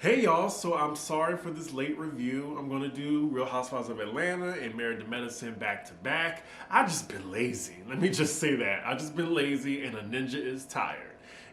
Hey y'all, so I'm sorry for this late review. I'm gonna do Real Housewives of Atlanta and Married to Medicine back to back. I've just been lazy. Let me just say that. I've just been lazy and a ninja is tired.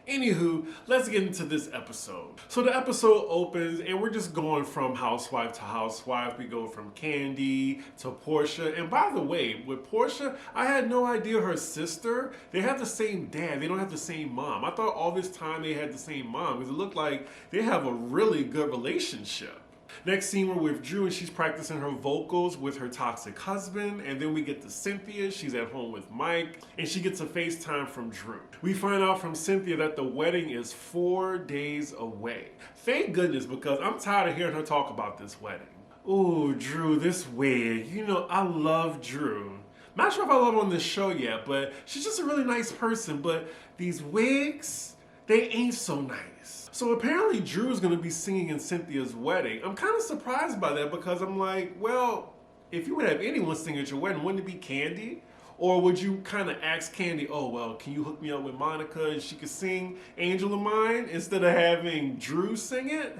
Anywho, let's get into this episode. So the episode opens and we're just going from housewife to housewife. We go from Candy to Portia. And by the way, with Portia, I had no idea her sister, they have the same dad. They don't have the same mom. I thought all this time they had the same mom because it looked like they have a really good relationship. Next scene, we're with Drew and she's practicing her vocals with her toxic husband. And then we get to Cynthia. She's at home with Mike and she gets a FaceTime from Drew. We find out from Cynthia that the wedding is 4 days away. Thank goodness, because I'm tired of hearing her talk about this wedding. Ooh, Drew, this wig. You know, I love Drew. Not sure if I love her on this show yet, but she's just a really nice person. But these wigs, they ain't so nice. So apparently Drew's gonna be singing in Cynthia's wedding. I'm kind of surprised by that because I'm like, well, if you would have anyone sing at your wedding, wouldn't it be Candy? Or would you kind of ask Candy, oh, well, can you hook me up with Monica and she could sing Angel of Mine instead of having Drew sing it?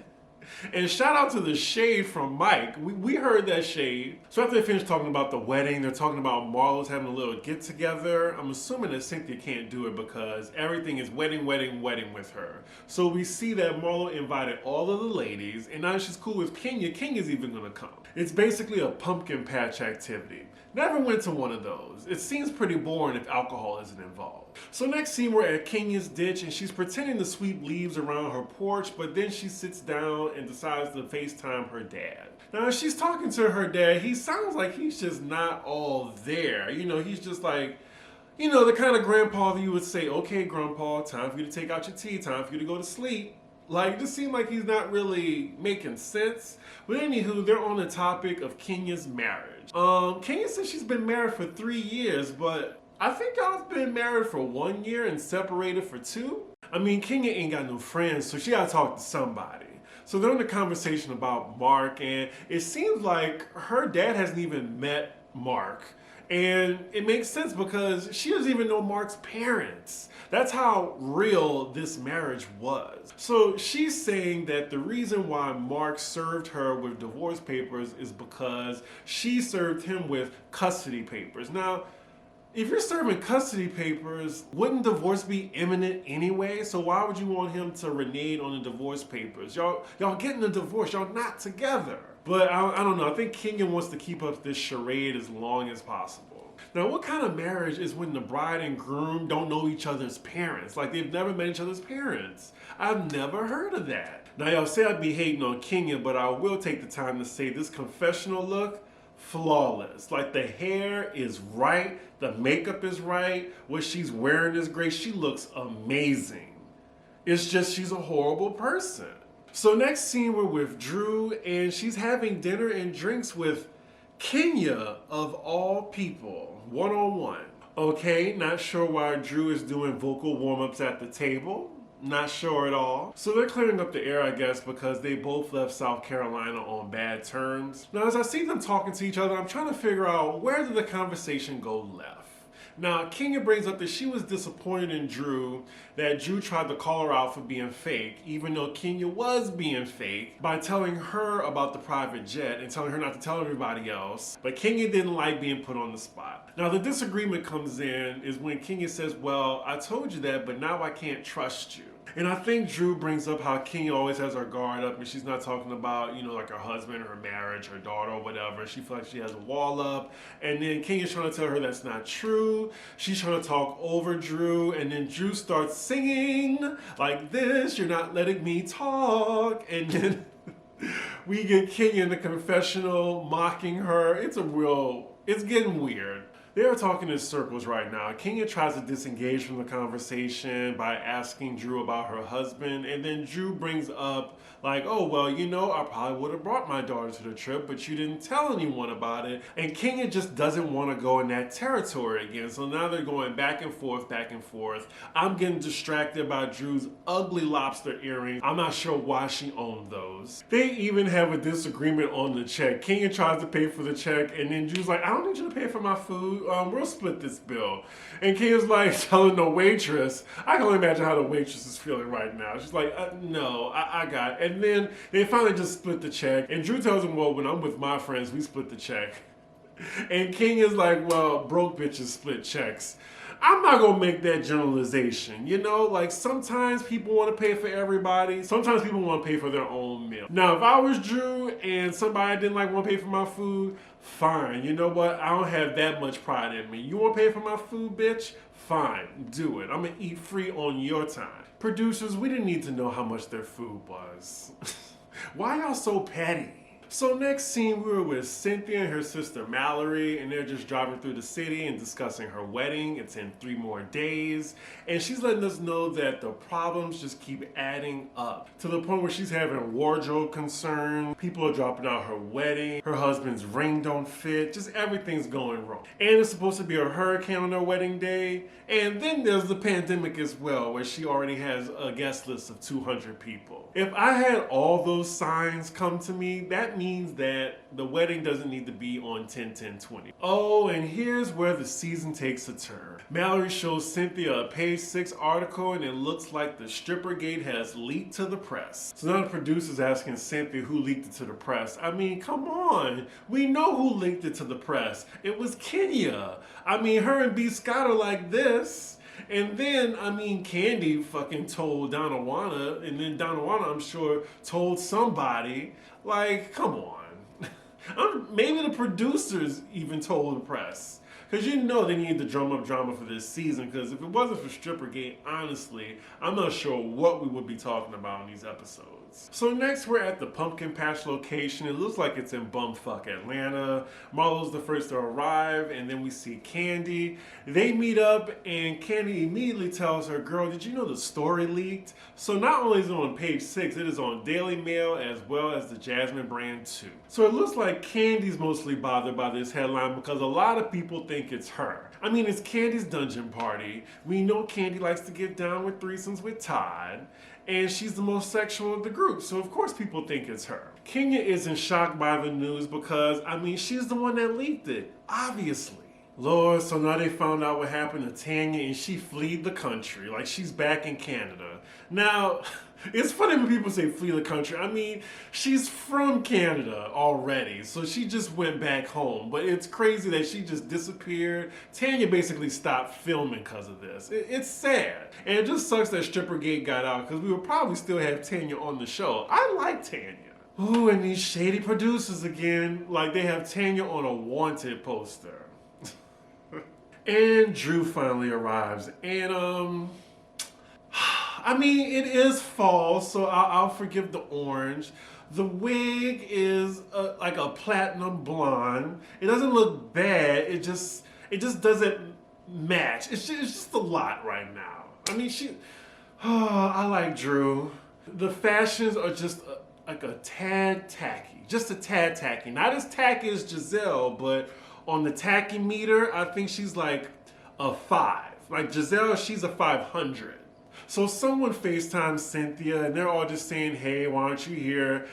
And shout out to the shade from Mike. We heard that shade. So after they finish talking about the wedding, they're talking about Marlo's having a little get together. I'm assuming that Cynthia can't do it because everything is wedding with her. So we see that Marlo invited all of the ladies and now she's cool with Kenya. Kenya's even gonna come. It's basically a pumpkin patch activity. Never went to one of those. It seems pretty boring if alcohol isn't involved. So next scene, we're at Kenya's ditch and she's pretending to sweep leaves around her porch, but then she sits down and decides to FaceTime her dad. Now, as she's talking to her dad, he sounds like he's just not all there. You know, he's just like, you know, the kind of grandpa that you would say, okay, grandpa, time for you to take out your tea, time for you to go to sleep. Like, it just seemed like he's not really making sense. But anywho, they're on the topic of Kenya's marriage. Kenya says she's been married for 3 years, but I think y'all have been married for 1 year and separated for 2. I mean, Kenya ain't got no friends, so she gotta talk to somebody. So they're in a conversation about Mark, and it seems like her dad hasn't even met Mark. And it makes sense because she doesn't even know Mark's parents. That's how real this marriage was. So she's saying that the reason why Mark served her with divorce papers is because she served him with custody papers. Now, if you're serving custody papers, wouldn't divorce be imminent anyway? So why would you want him to renege on the divorce papers? Y'all getting a divorce, y'all not together. But I don't know, I think Kenya wants to keep up this charade as long as possible. Now, what kind of marriage is when the bride and groom don't know each other's parents? Like, they've never met each other's parents. I've never heard of that. Now, y'all say I'd be hating on Kenya, but I will take the time to say this confessional look, flawless. Like, the hair is right, the makeup is right, what she's wearing is great. She looks amazing. It's just she's a horrible person. So next scene, we're with Drew, and she's having dinner and drinks with Kenya, of all people, one-on-one. Okay, not sure why Drew is doing vocal warm-ups at the table. Not sure at all. So they're clearing up the air, I guess, because they both left South Carolina on bad terms. Now, as I see them talking to each other, I'm trying to figure out where did the conversation go left. Now, Kenya brings up that she was disappointed in Drew, that Drew tried to call her out for being fake, even though Kenya was being fake, by telling her about the private jet and telling her not to tell everybody else. But Kenya didn't like being put on the spot. Now, the disagreement comes in is when Kenya says, well, I told you that, but now I can't trust you. And I think Drew brings up how Kenya always has her guard up and she's not talking about, you know, like her husband, her marriage, her daughter, or whatever. She feels like she has a wall up. And then Kenya's trying to tell her that's not true. She's trying to talk over Drew. And then Drew starts singing like this, you're not letting me talk. And then we get Kenya in the confessional mocking her. It's getting weird. They are talking in circles right now. Kenya tries to disengage from the conversation by asking Drew about her husband, and then Drew brings up like, oh, well, you know, I probably would have brought my daughter to the trip, but you didn't tell anyone about it. And Kenya just doesn't want to go in that territory again. So now they're going back and forth, back and forth. I'm getting distracted by Drew's ugly lobster earrings. I'm not sure why she owned those. goes. They even have a disagreement on the check. Kenya tries to pay for the check, and then Drew's like, I don't need you to pay for my food. We'll split this bill. And Kenya's like telling the waitress, I can only imagine how the waitress is feeling right now. She's like, no, I got it. And then they finally just split the check. And Drew tells him, well, when I'm with my friends, we split the check. And Kenya's like, well, broke bitches split checks. I'm not gonna make that generalization, you know? Like, sometimes people wanna pay for everybody. Sometimes people wanna pay for their own meal. Now, if I was Drew and somebody didn't like wanna pay for my food, fine. You know what? I don't have that much pride in me. You wanna pay for my food, bitch? Fine, do it. I'm gonna eat free on your time. Producers, we didn't need to know how much their food was. Why y'all so petty? So next scene, we were with Cynthia and her sister Mallory, and they're just driving through the city and discussing her wedding. It's in 3 more days, and she's letting us know that the problems just keep adding up to the point where she's having wardrobe concerns. People are dropping out her wedding. Her husband's ring don't fit. Just everything's going wrong. And it's supposed to be a hurricane on their wedding day. And then there's the pandemic as well, where she already has a guest list of 200 people. If I had all those signs come to me, that means that the wedding doesn't need to be on 10/10/20. Oh, and here's where the season takes a turn. Mallory shows Cynthia a page 6 article, and it looks like the stripper gate has leaked to the press. So now the producer's asking Cynthia who leaked it to the press. I mean, come on. We know who leaked it to the press. It was Kenya. I mean, her and B. Scott are like this. And then, I mean, Candy fucking told Donawana, and then Donawana, I'm sure, told somebody. Like, come on. Maybe the producers even told the press. Because you know they need the drum up drama for this season. Because if it wasn't for Strippergate, honestly, I'm not sure what we would be talking about in these episodes. So next we're at the Pumpkin Patch location. It looks like it's in bumfuck Atlanta. Marlo's the first to arrive, and then we see Candy. They meet up, and Candy immediately tells her, girl, did you know the story leaked? So not only is it on page 6, it is on Daily Mail as well as the Jasmine brand too. So it looks like Candy's mostly bothered by this headline because a lot of people think it's her. I mean, it's Candy's dungeon party. We know Candy likes to get down with threesomes with Todd, and she's the most sexual of the group, so of course people think it's her. Kenya isn't shocked by the news because, I mean, she's the one that leaked it, obviously. Lord, so now they found out what happened to Tanya and she fled the country, like she's back in Canada. Now, it's funny when people say flee the country. I mean, she's from Canada already, so she just went back home. But it's crazy that she just disappeared. Tanya basically stopped filming because of this. It's sad. And it just sucks that Strippergate got out because we would probably still have Tanya on the show. I like Tanya. Ooh, and these shady producers again. Like they have Tanya on a wanted poster. And Drew finally arrives. And, I mean, it is fall, so I'll forgive the orange. The wig is like a platinum blonde. It doesn't look bad. It just doesn't match. It's just a lot right now. I mean, I like Drew. The fashions are just like a tad tacky. Just a tad tacky. Not as tacky as Giselle, but on the tacky meter, I think she's like a 5. Like Giselle, she's a 500. So someone FaceTimes Cynthia and they're all just saying, hey, why aren't you here?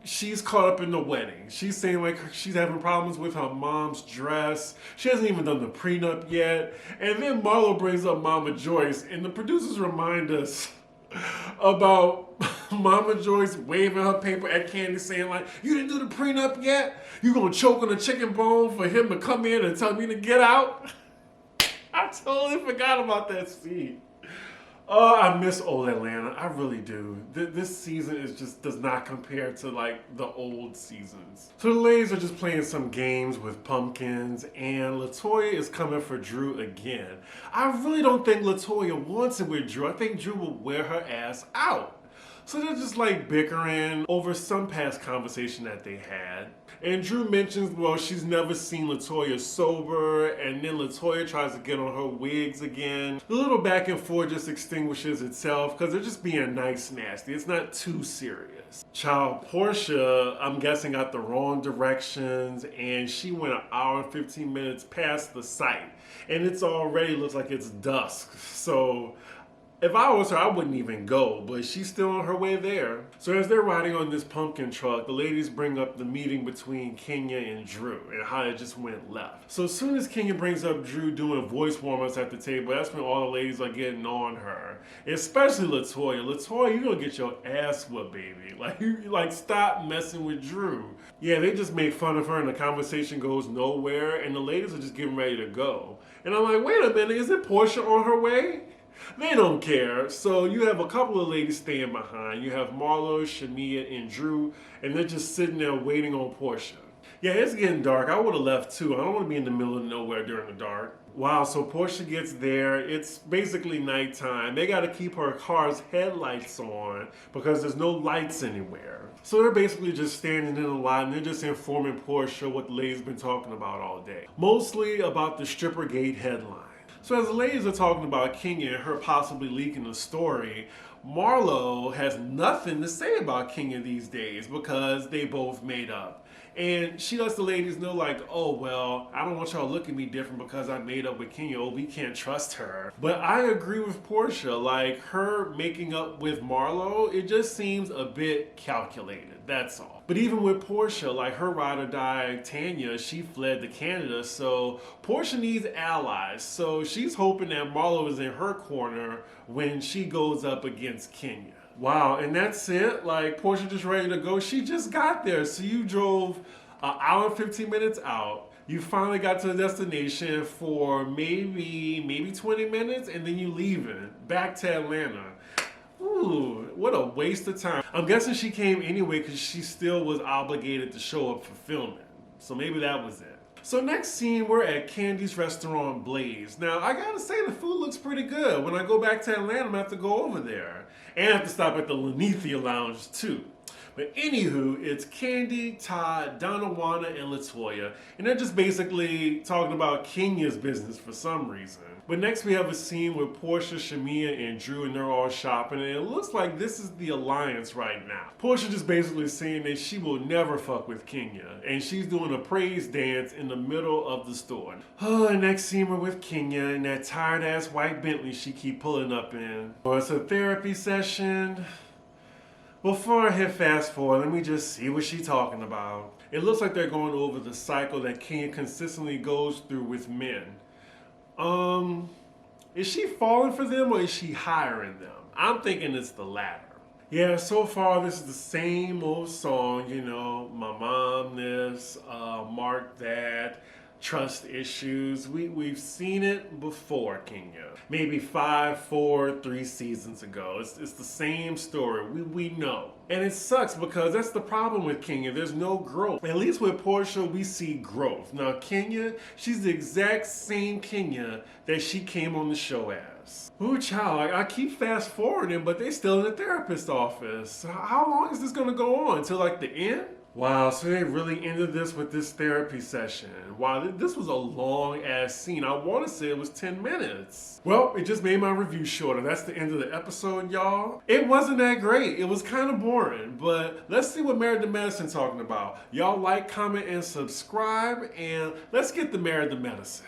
She's caught up in the wedding. She's saying like she's having problems with her mom's dress. She hasn't even done the prenup yet. And then Marlo brings up Mama Joyce, and the producers remind us about Mama Joyce waving her paper at Candy saying like, you didn't do the prenup yet? You gonna choke on a chicken bone for him to come in and tell me to get out? I totally forgot about that scene. Oh, I miss old Atlanta. I really do. This season does not compare to like the old seasons. So the ladies are just playing some games with pumpkins, and LaToya is coming for Drew again. I really don't think LaToya wants it with Drew. I think Drew will wear her ass out. So they're just like bickering over some past conversation that they had. And Drew mentions, well, she's never seen LaToya sober, and then LaToya tries to get on her wigs again. The little back and forth just extinguishes itself because they're just being nice nasty. It's not too serious. Child Portia, I'm guessing, got the wrong directions, and she went an hour and 15 minutes past the site. And it's already looks like it's dusk. So If I was her, I wouldn't even go, but she's still on her way there. So as they're riding on this pumpkin truck, the ladies bring up the meeting between Kenya and Drew and how it just went left. So as soon as Kenya brings up Drew doing voice warm-ups at the table, that's when all the ladies are getting on her. Especially LaToya. LaToya, you're gonna get your ass whooped, baby. Like stop messing with Drew. Yeah, they just make fun of her and the conversation goes nowhere and the ladies are just getting ready to go. And I'm like, wait a minute, isn't Portia on her way? They don't care. So you have a couple of ladies staying behind. You have Marlo, Shamia, and Drew, and they're just sitting there waiting on Portia. Yeah, it's getting dark. I would have left too. I don't want to be in the middle of nowhere during the dark. Wow, so Portia gets there. It's basically nighttime. They got to keep her car's headlights on because there's no lights anywhere. So they're basically just standing in the lot and they're just informing Portia what the ladies been talking about all day. Mostly about the Strippergate headline. So as the ladies are talking about Kenya and her possibly leaking the story, Marlo has nothing to say about Kenya these days because they both made up. And she lets the ladies know like, oh, well, I don't want y'all to look at me different because I made up with Kenya. Oh, we can't trust her. But I agree with Portia. Like, her making up with Marlo, it just seems a bit calculated. That's all. But even with Portia, like her ride or die, Tanya, she fled to Canada. So Portia needs allies. So she's hoping that Marlo is in her corner when she goes up against Kenya. Wow, and that's it? Like, Portia just ready to go? She just got there. So you drove an hour and 15 minutes out. You finally got to the destination for maybe 20 minutes, and then you leaving back to Atlanta. Ooh, what a waste of time. I'm guessing she came anyway because she still was obligated to show up for filming. So maybe that was it. So next scene, we're at Candy's restaurant, Blaze. Now, I gotta say, the food looks pretty good. When I go back to Atlanta, I'm gonna have to go over there. And I have to stop at the Lenithia Lounge, too. But anywho, it's Candy, Todd, Donawana, and LaToya. And they're just basically talking about Kenya's business for some reason. But next we have a scene with Portia, Shamia, and Drew, and they're all shopping. And it looks like this is the alliance right now. Portia just basically saying that she will never fuck with Kenya. And she's doing a praise dance in the middle of the store. Oh, and next scene we're with Kenya and that tired ass white Bentley she keep pulling up in. Oh, it's a therapy session. Before I hit fast forward, let me just see what she's talking about. It looks like they're going over the cycle that Kenya consistently goes through with men. Is she falling for them or is she hiring them? I'm thinking it's the latter. Yeah, so far this is the same old song, you know, my mom this, Mark that, trust issues. We've seen it before, Kenya. Maybe 5, 4, 3 seasons ago. It's the same story. We know. And it sucks because that's the problem with Kenya. There's no growth. At least with Portia, we see growth. Now, Kenya, she's the exact same Kenya that she came on the show as. Ooh, child, I keep fast forwarding, but they still in the therapist's office. How long is this gonna go on? Till like the end? Wow, so they really ended this with this therapy session. Wow, this was a long ass scene. I want to say it was 10 minutes. Well, it just made my review shorter. That's the end of the episode, y'all. It wasn't that great. It was kind of boring, but let's see what Married to Medicine talking about. Y'all like, comment, and subscribe, and let's get the Married to Medicine.